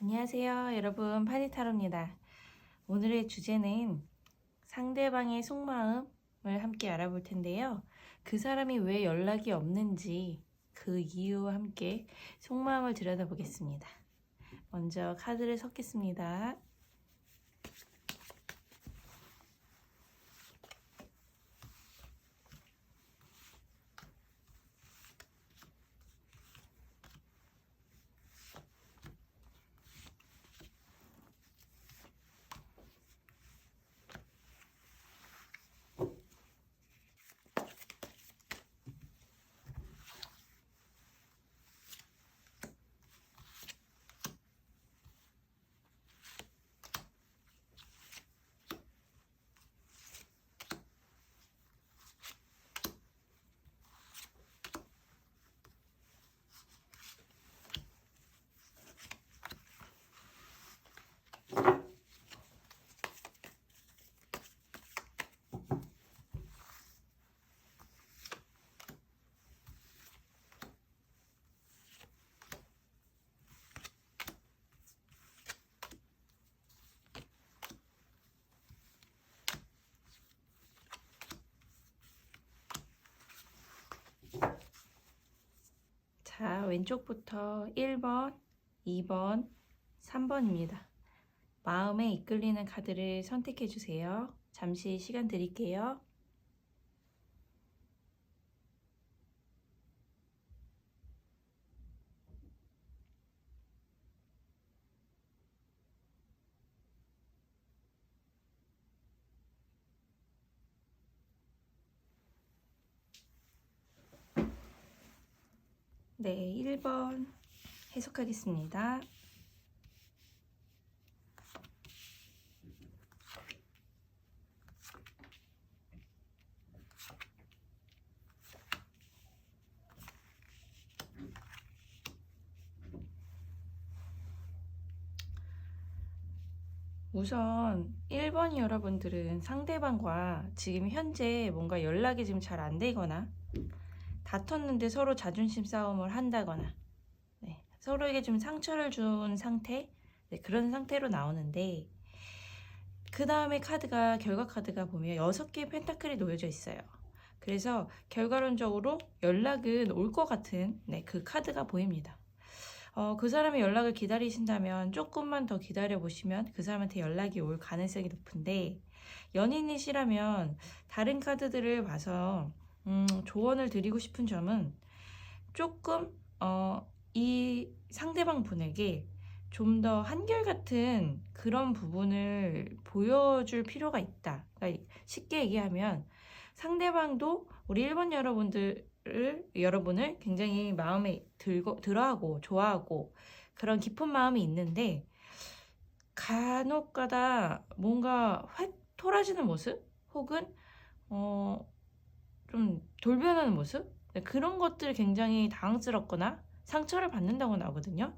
안녕하세요, 여러분. 파니타로입니다. 오늘의 주제는 상대방의 속마음을 함께 알아볼 텐데요. 그 사람이 왜 연락이 없는지 그 이유와 함께 속마음을 들여다보겠습니다. 먼저 카드를 섞겠습니다. 자, 왼쪽부터 1번, 2번, 3번입니다. 마음에 이끌리는 카드를 선택해 주세요. 잠시 시간 드릴게요. 네, 1번 해석하겠습니다. 우선 1번 여러분들은 상대방과 지금 현재 뭔가 연락이 지금 잘 안 되거나 다퉜는데 서로 자존심 싸움을 한다거나 서로에게 좀 상처를 준 상태, 그런 상태로 나오는데 그 다음에 카드가 결과 카드가 보면 6개의 펜타클이 놓여져 있어요. 그래서 결과론적으로 연락은 올 것 같은 그 카드가 보입니다. 그 사람의 연락을 기다리신다면 조금만 더 기다려 보시면 그 사람한테 연락이 올 가능성이 높은데, 연인이시라면 다른 카드들을 봐서 조언을 드리고 싶은 점은 조금 이 상대방 분에게 좀 더 한결같은 그런 부분을 보여줄 필요가 있다. 그러니까 쉽게 얘기하면 상대방도 우리 1번 여러분을 굉장히 마음에 들어하고 좋아하고 그런 깊은 마음이 있는데, 간혹가다 뭔가 획 토라지는 모습 혹은 좀 돌변하는 모습, 그런 것들이 굉장히 당황스럽거나 상처를 받는다고 나오거든요.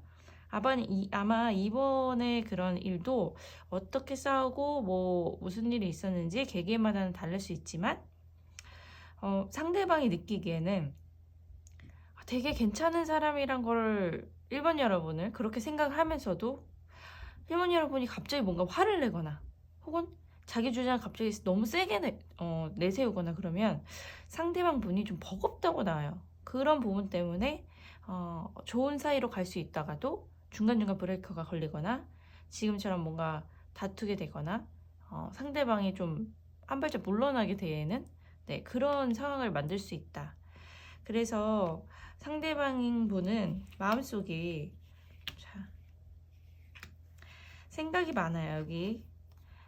아마 이번에 그런 일도 어떻게 싸우고 무슨 일이 있었는지 개개인마다는 다를 수 있지만 상대방이 느끼기에는 되게 괜찮은 사람이란 걸 1번 여러분을 그렇게 생각하면서도 1번 여러분이 갑자기 뭔가 화를 내거나 혹은 자기 주장을 갑자기 너무 세게 내세우거나 그러면 상대방 분이 좀 버겁다고 나와요. 그런 부분 때문에 좋은 사이로 갈 수 있다가도 중간중간 브레이크가 걸리거나 지금처럼 뭔가 다투게 되거나 상대방이 좀 한 발짝 물러나게 되는 그런 상황을 만들 수 있다. 그래서 상대방인 분은 마음속에 생각이 많아요. 여기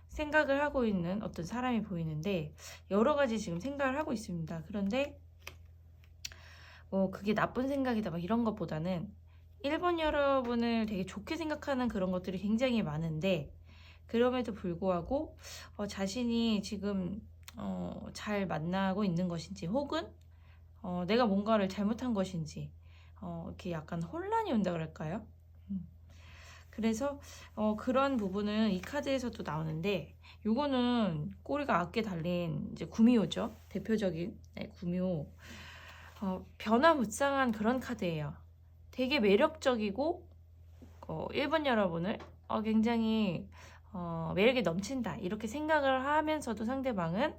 생각을 하고 있는 어떤 사람이 보이는데 여러 가지 지금 생각을 하고 있습니다. 그런데 그게 나쁜 생각이다 막 이런 것보다는 1번 여러분을 되게 좋게 생각하는 그런 것들이 굉장히 많은데, 그럼에도 불구하고 자신이 지금 잘 만나고 있는 것인지 혹은 내가 뭔가를 잘못한 것인지 이렇게 약간 혼란이 온다 그럴까요? 그래서 그런 부분은 이 카드에서도 나오는데, 요거는 꼬리가 악게 달린 이제 구미호죠. 대표적인 구미호. 변화무쌍한 그런 카드예요. 되게 매력적이고 1번 여러분을 굉장히 매력이 넘친다 이렇게 생각을 하면서도 상대방은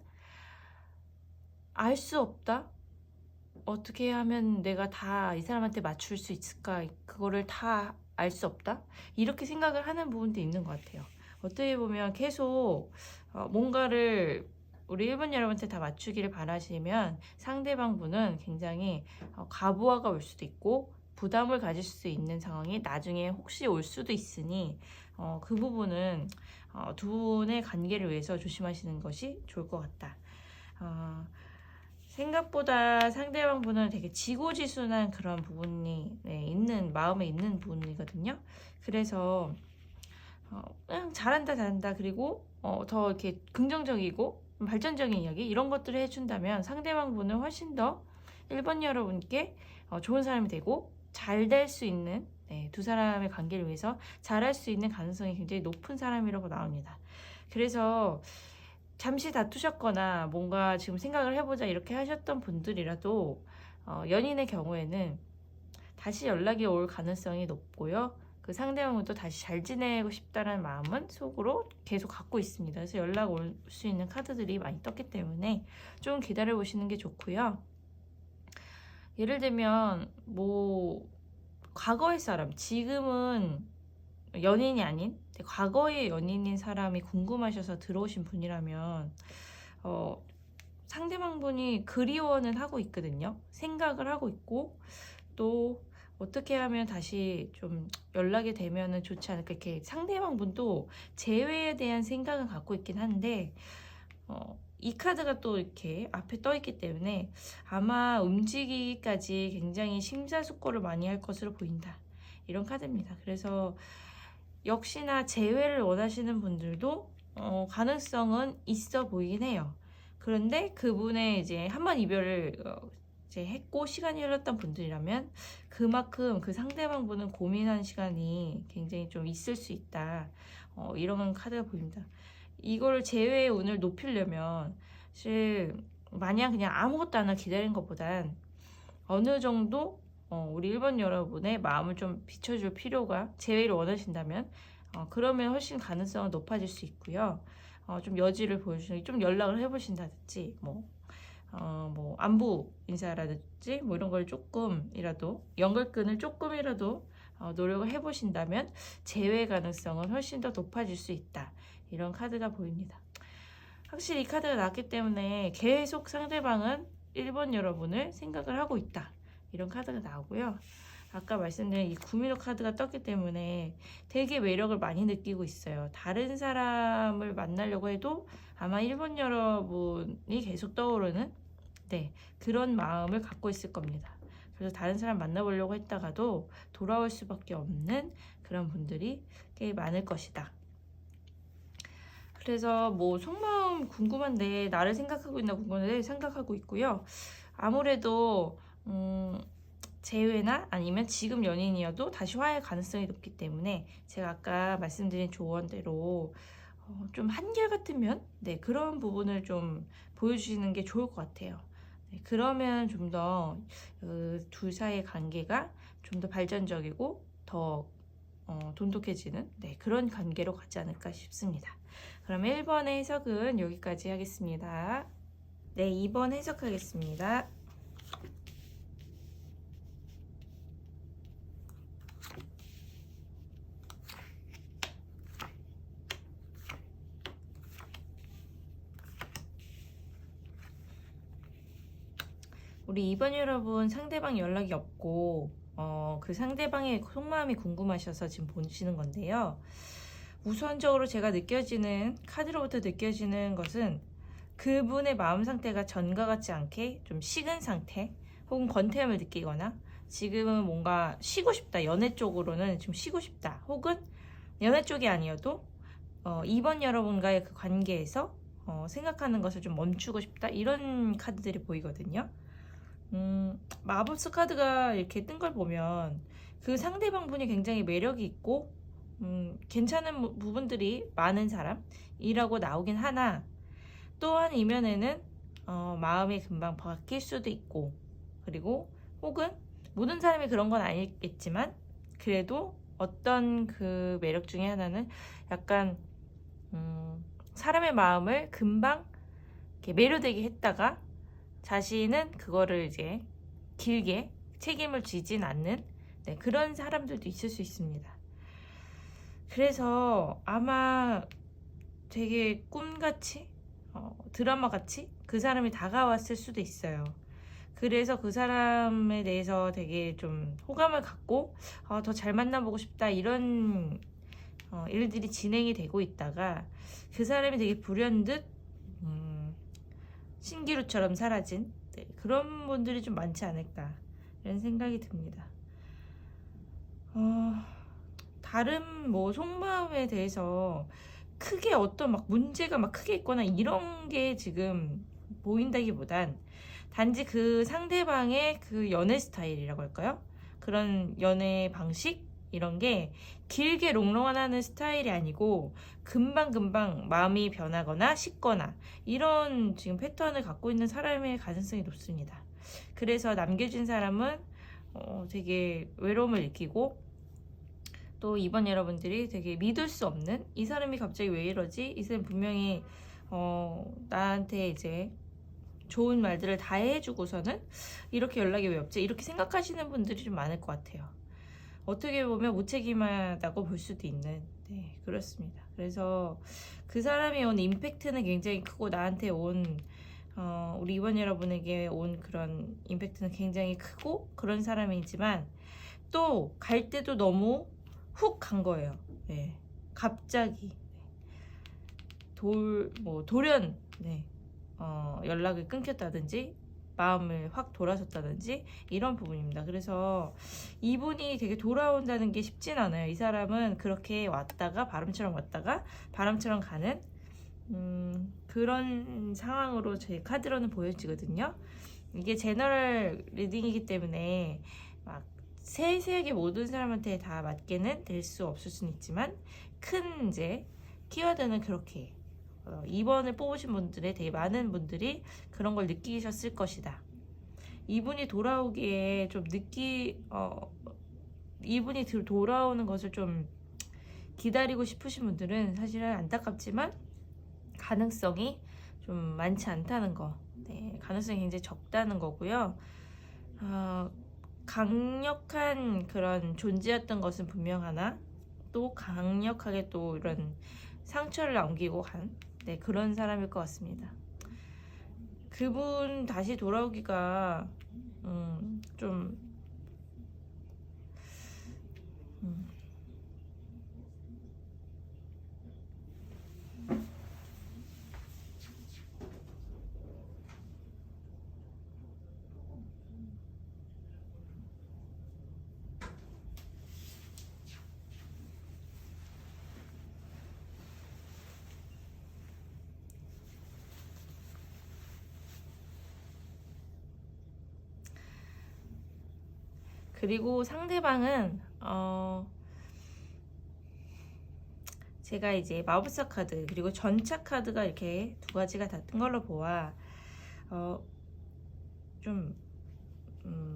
알 수 없다. 어떻게 하면 내가 다 이 사람한테 맞출 수 있을까? 그거를 다 알 수 없다. 이렇게 생각을 하는 부분도 있는 것 같아요. 어떻게 보면 계속 뭔가를 우리 1번 여러분한테 다 맞추기를 바라시면 상대방 분은 굉장히 과부하가 올 수도 있고 부담을 가질 수 있는 상황이 나중에 혹시 올 수도 있으니 그 부분은 두 분의 관계를 위해서 조심하시는 것이 좋을 것 같다. 생각보다 상대방 분은 되게 지고지순한 그런 부분이 있는 마음에 있는 부분이거든요. 그래서 그냥 잘한다 그리고 더 이렇게 긍정적이고 발전적인 이야기 이런 것들을 해준다면 상대방 분은 훨씬 더 1번 여러분께 좋은 사람이 되고 잘 될 수 있는 두 사람의 관계를 위해서 잘할 수 있는 가능성이 굉장히 높은 사람이라고 나옵니다. 그래서 잠시 다투셨거나 뭔가 지금 생각을 해보자 이렇게 하셨던 분들이라도 연인의 경우에는 다시 연락이 올 가능성이 높고요. 그 상대방도 다시 잘 지내고 싶다는 마음은 속으로 계속 갖고 있습니다. 그래서 연락 올 수 있는 카드들이 많이 떴기 때문에 좀 기다려 보시는 게 좋고요. 예를 들면 뭐 과거의 사람, 지금은 연인이 아닌 과거의 연인인 사람이 궁금하셔서 들어오신 분이라면 상대방 분이 그리워는 하고 있거든요. 생각을 하고 있고 또 어떻게 하면 다시 좀 연락이 되면은 좋지 않을까 이렇게 상대방 분도 재회에 대한 생각은 갖고 있긴 한데 이 카드가 또 이렇게 앞에 떠 있기 때문에 아마 움직이기까지 굉장히 심사숙고를 많이 할 것으로 보인다. 이런 카드입니다. 그래서 역시나 재회를 원하시는 분들도 가능성은 있어 보이긴 해요. 그런데 그분의 이제 한번 이별을 이제 했고 시간이 흘렀던 분들이라면 그만큼 그 상대방 분은 고민하는 시간이 굉장히 좀 있을 수 있다. 이런 카드가 보입니다. 이거를 재회의 운을 높이려면 사실 마냥 그냥 아무것도 안 하고 기다리는 것보단 어느 정도 우리 1번 여러분의 마음을 좀 비춰줄 필요가 재회를 원하신다면 그러면 훨씬 가능성은 높아질 수 있고요. 좀 여지를 보여주시는 좀 연락을 해보신다든지 뭐 안부 인사라든지 뭐 이런 걸 조금이라도 연결끈을 조금이라도 노력을 해보신다면 재회 가능성은 훨씬 더 높아질 수 있다. 이런 카드가 보입니다. 확실히 이 카드가 나왔기 때문에 계속 상대방은 1번 여러분을 생각을 하고 있다. 이런 카드가 나오고요. 아까 말씀드린 이 구미호 카드가 떴기 때문에 되게 매력을 많이 느끼고 있어요. 다른 사람을 만나려고 해도 아마 1번 여러분이 계속 떠오르는 그런 마음을 갖고 있을 겁니다. 그래서 다른 사람 만나보려고 했다가도 돌아올 수밖에 없는 그런 분들이 꽤 많을 것이다. 그래서 뭐 속마음 궁금한데 나를 생각하고 있나 궁금한데 생각하고 있고요. 아무래도 재회나 아니면 지금 연인이어도 다시 화해할 가능성이 높기 때문에 제가 아까 말씀드린 조언대로 좀 한결같은 면? 그런 부분을 좀 보여주시는 게 좋을 것 같아요. 그러면 좀 더 둘 사이의 관계가 좀 더 발전적이고 더 돈독해지는 그런 관계로 가지 않을까 싶습니다. 그러면 1번의 해석은 여기까지 하겠습니다. 2번 해석하겠습니다. 우리 2번 여러분 상대방 연락이 없고 그 상대방의 속마음이 궁금하셔서 지금 보시는 건데요. 우선적으로 제가 느껴지는 카드로부터 느껴지는 것은 그분의 마음 상태가 전과 같지 않게 좀 식은 상태 혹은 권태함을 느끼거나 지금은 뭔가 쉬고 싶다. 연애 쪽으로는 좀 쉬고 싶다. 혹은 연애 쪽이 아니어도 2번 여러분과의 그 관계에서 생각하는 것을 좀 멈추고 싶다. 이런 카드들이 보이거든요. 마법스 카드가 이렇게 뜬 걸 보면 그 상대방 분이 굉장히 매력이 있고 괜찮은 부분들이 많은 사람이라고 나오긴 하나 또한 이면에는 마음이 금방 바뀔 수도 있고 그리고 혹은 모든 사람이 그런 건 아니겠지만 그래도 어떤 그 매력 중에 하나는 약간 사람의 마음을 금방 이렇게 매료되게 했다가 자신은 그거를 이제 길게 책임을 지진 않는 그런 사람들도 있을 수 있습니다. 그래서 아마 되게 꿈같이 드라마같이 그 사람이 다가왔을 수도 있어요. 그래서 그 사람에 대해서 되게 좀 호감을 갖고 더 잘 만나보고 싶다 이런 일들이 진행이 되고 있다가 그 사람이 되게 불현듯 신기루처럼 사라진 그런 분들이 좀 많지 않을까 이런 생각이 듭니다. 다른 뭐 속마음에 대해서 크게 어떤 막 문제가 막 크게 있거나 이런 게 지금 보인다기보단 단지 그 상대방의 그 연애 스타일이라고 할까요? 그런 연애 방식 이런 게 길게 롱롱하는 스타일이 아니고 금방금방 마음이 변하거나 식거나 이런 지금 패턴을 갖고 있는 사람의 가능성이 높습니다. 그래서 남겨진 사람은 되게 외로움을 느끼고 또 이번 여러분들이 되게 믿을 수 없는 이 사람이 갑자기 왜 이러지? 이 사람 분명히 나한테 이제 좋은 말들을 다 해주고서는 이렇게 연락이 왜 없지? 이렇게 생각하시는 분들이 좀 많을 것 같아요. 어떻게 보면 무책임하다고 볼 수도 있는 그렇습니다. 그래서 그 사람이 온 임팩트는 굉장히 크고 나한테 온 우리 이번 여러분에게 온 그런 임팩트는 굉장히 크고 그런 사람이지만 또 갈 때도 너무 훅 간 거예요. 갑자기 돌연 연락을 끊겼다든지 마음을 확 돌아섰다든지 이런 부분입니다. 그래서 이분이 되게 돌아온다는 게 쉽진 않아요. 이 사람은 그렇게 왔다가 바람처럼 왔다가 바람처럼 가는 그런 상황으로 제 카드로는 보여지거든요. 이게 제너럴 리딩이기 때문에 막 세세하게 모든 사람한테 다 맞게는 될 수 없을 수는 있지만 큰 이제 키워드는 그렇게 2번을 뽑으신 분들의 되게 많은 분들이 그런 걸 느끼셨을 것이다. 이분이 돌아오기에 좀 이분이 돌아오는 것을 좀 기다리고 싶으신 분들은 사실은 안타깝지만 가능성이 좀 많지 않다는 거, 가능성이 굉장히 적다는 거고요. 강력한 그런 존재였던 것은 분명하나 또 강력하게 또 이런 상처를 남기고 간 그런 사람일 것 같습니다. 그분 다시 돌아오기가 좀 그리고 상대방은 제가 이제 마법사 카드 그리고 전차 카드가 이렇게 두 가지가 다 뜬 걸로 보아 좀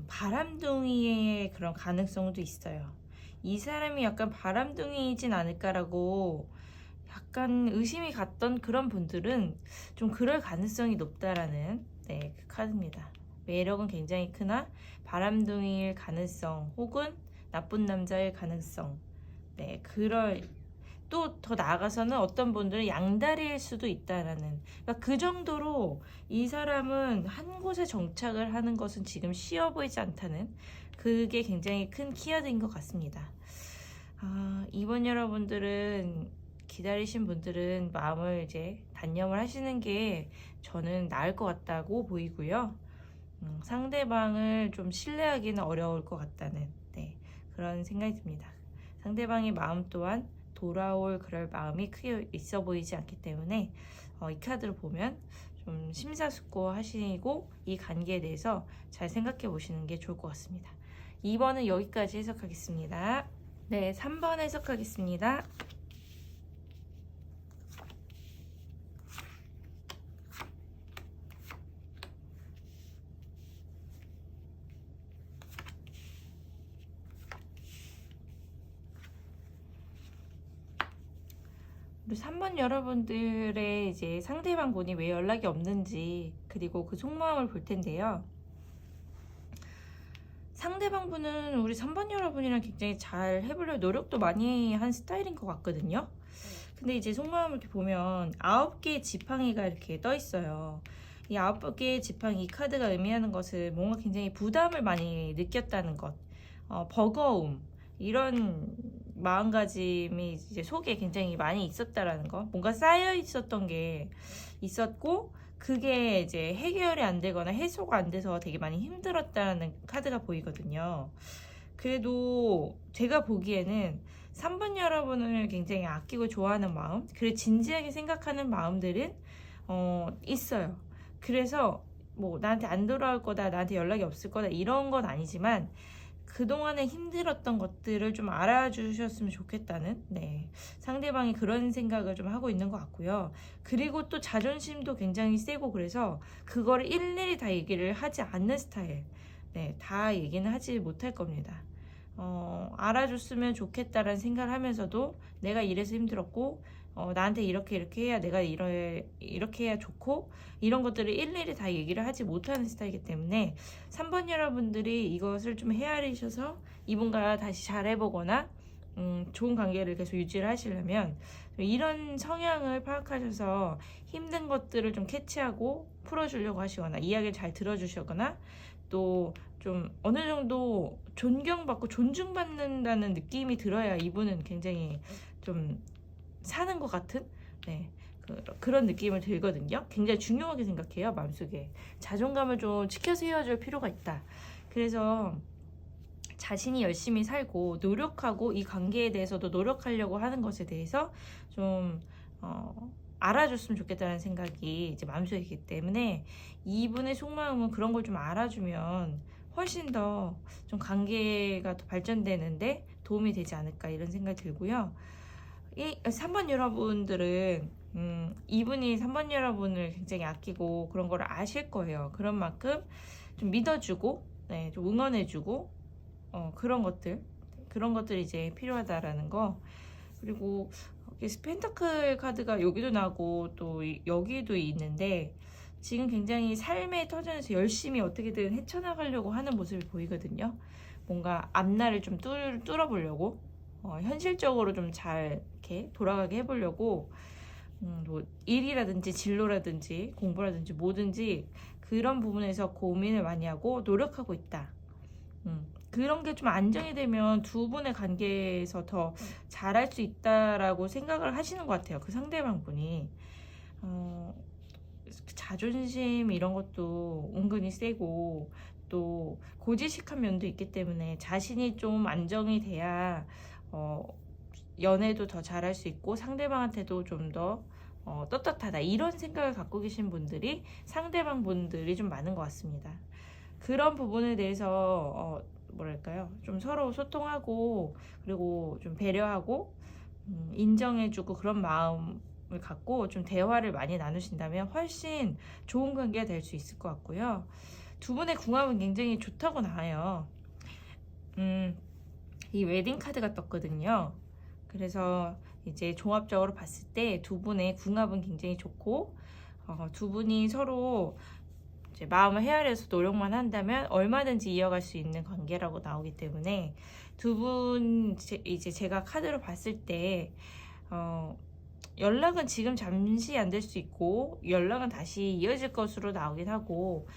바람둥이의 그런 가능성도 있어요. 이 사람이 약간 바람둥이이진 않을까라고 약간 의심이 갔던 그런 분들은 좀 그럴 가능성이 높다라는 그 카드입니다. 매력은 굉장히 크나 바람둥이일 가능성 혹은 나쁜 남자일 가능성 또 더 나아가서는 어떤 분들은 양다리일 수도 있다라는 그러니까 그 정도로 이 사람은 한 곳에 정착을 하는 것은 지금 쉬워 보이지 않다는 그게 굉장히 큰 키워드인 것 같습니다. 이번 여러분들은 기다리신 분들은 마음을 이제 단념을 하시는 게 저는 나을 것 같다고 보이고요. 상대방을 좀 신뢰하기는 어려울 것 같다는 그런 생각이 듭니다. 상대방의 마음 또한 돌아올 그럴 마음이 크게 있어 보이지 않기 때문에 이 카드를 보면 좀 심사숙고 하시고 이 관계에 대해서 잘 생각해 보시는 게 좋을 것 같습니다. 2번은 여기까지 해석하겠습니다. 3번 해석하겠습니다. 우리 3번 여러분들의 이제 상대방 분이 왜 연락이 없는지, 그리고 그 속마음을 볼 텐데요. 상대방 분은 우리 3번 여러분이랑 굉장히 잘 해보려고 노력도 많이 한 스타일인 것 같거든요. 근데 이제 속마음을 이렇게 보면 9개의 지팡이가 이렇게 떠 있어요. 이 9개의 지팡이, 이 카드가 의미하는 것은 뭔가 굉장히 부담을 많이 느꼈다는 것, 버거움, 이런 마음가짐이 이제 속에 굉장히 많이 있었다라는 거, 뭔가 쌓여 있었던 게 있었고, 그게 이제 해결이 안 되거나 해소가 안 돼서 되게 많이 힘들었다는 카드가 보이거든요. 그래도 제가 보기에는 3번 여러분을 굉장히 아끼고 좋아하는 마음, 그리고 진지하게 생각하는 마음들은 있어요. 그래서 뭐 나한테 안 돌아올 거다, 나한테 연락이 없을 거다, 이런 건 아니지만 그동안에 힘들었던 것들을 좀 알아주셨으면 좋겠다는, 네, 상대방이 그런 생각을 좀 하고 있는 것 같고요. 그리고 또 자존심도 굉장히 세고, 그래서 그거를 일일이 다 얘기를 하지 않는 스타일. 네, 다 얘기는 하지 못할 겁니다. 알아줬으면 좋겠다라는 생각을 하면서도 내가 이래서 힘들었고, 나한테 이렇게 해야 내가 이렇게 해야 좋고, 이런 것들을 일일이 다 얘기를 하지 못하는 스타일이기 때문에 3번 여러분들이 이것을 좀 헤아리셔서 이분과 다시 잘해보거나 좋은 관계를 계속 유지를 하시려면 이런 성향을 파악하셔서 힘든 것들을 좀 캐치하고 풀어주려고 하시거나, 이야기를 잘 들어주시거나, 또 좀 어느 정도 존경받고 존중받는다는 느낌이 들어야 이분은 굉장히 좀 사는 것 같은, 네, 그런 느낌을 들거든요. 굉장히 중요하게 생각해요. 마음속에 자존감을 좀 지켜 세워줄 필요가 있다. 그래서 자신이 열심히 살고 노력하고 이 관계에 대해서도 노력하려고 하는 것에 대해서 좀 알아줬으면 좋겠다는 생각이 이제 마음속에 있기 때문에 이분의 속마음은 그런 걸 좀 알아주면 훨씬 더 좀 관계가 더 발전되는데 도움이 되지 않을까, 이런 생각이 들고요. 이 3번 여러분들은 이분이 3번 여러분을 굉장히 아끼고 그런 걸 아실 거예요. 그런 만큼 좀 믿어주고, 네, 좀 응원해주고, 그런 것들이 이제 필요하다라는 거. 그리고 펜타클 카드가 여기도 나고 또 여기도 있는데, 지금 굉장히 삶의 터전에서 열심히 어떻게든 헤쳐나가려고 하는 모습이 보이거든요. 뭔가 앞날을 좀 뚫어보려고, 현실적으로 좀 잘 이렇게 돌아가게 해보려고, 뭐 일이라든지 진로라든지 공부라든지 뭐든지 그런 부분에서 고민을 많이 하고 노력하고 있다. 그런 게 좀 안정이 되면 두 분의 관계에서 더 잘할 수 있다라고 생각을 하시는 것 같아요. 그 상대방 분이. 자존심 이런 것도 은근히 세고, 또 고지식한 면도 있기 때문에 자신이 좀 안정이 돼야 연애도 더 잘할 수 있고 상대방한테도 좀 더 떳떳하다, 이런 생각을 갖고 계신 분들이 상대방 분들이 좀 많은 것 같습니다. 그런 부분에 대해서 뭐랄까요, 좀 서로 소통하고, 그리고 좀 배려하고 인정해주고, 그런 마음을 갖고 좀 대화를 많이 나누신다면 훨씬 좋은 관계가 될 수 있을 것 같고요. 두 분의 궁합은 굉장히 좋다고 나와요. 이 웨딩 카드가 떴거든요. 그래서 이제 종합적으로 봤을 때 두 분의 궁합은 굉장히 좋고, 두 분이 서로 이제 마음을 헤아려서 노력만 한다면 얼마든지 이어갈 수 있는 관계라고 나오기 때문에, 두 분 이제 제가 카드로 봤을 때 연락은 지금 잠시 안 될 수 있고 연락은 다시 이어질 것으로 나오긴 하고,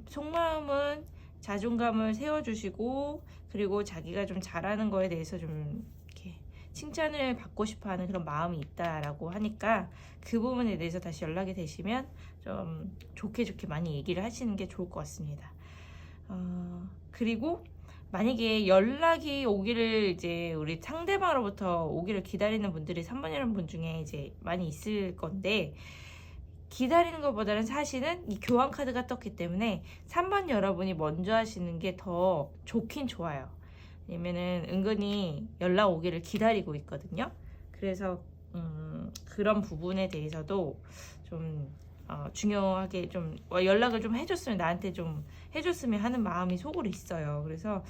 속마음은 자존감을 세워주시고, 그리고 자기가 좀 잘하는 거에 대해서 좀 이렇게 칭찬을 받고 싶어하는 그런 마음이 있다라고 하니까, 그 부분에 대해서 다시 연락이 되시면 좀 좋게 많이 얘기를 하시는 게 좋을 것 같습니다. 그리고 만약에 연락이 오기를 이제 우리 상대방으로부터 오기를 기다리는 분들이 3번이라는 분 중에 이제 많이 있을 건데, 기다리는 것보다는 사실은 이 교환 카드가 떴기 때문에 3번 여러분이 먼저 하시는 게 더 좋긴 좋아요. 왜냐면은 은근히 연락 오기를 기다리고 있거든요. 그래서 그런 부분에 대해서도 좀 중요하게 좀 연락을 좀 해줬으면, 나한테 좀 해줬으면 하는 마음이 속으로 있어요. 그래서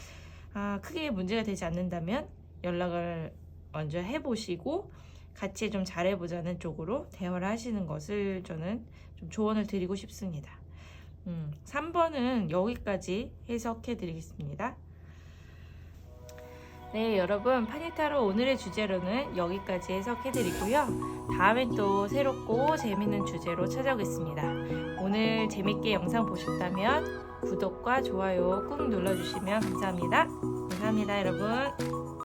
크게 문제가 되지 않는다면 연락을 먼저 해보시고, 같이 좀 잘해보자는 쪽으로 대화를 하시는 것을 저는 좀 조언을 드리고 싶습니다. 3번은 여기까지 해석해 드리겠습니다. 네, 여러분, 파니타로 오늘의 주제로는 여기까지 해석해 드리고요. 다음엔 또 새롭고 재밌는 주제로 찾아오겠습니다. 오늘 재밌게 영상 보셨다면 구독과 좋아요 꾹 눌러주시면 감사합니다. 감사합니다, 여러분.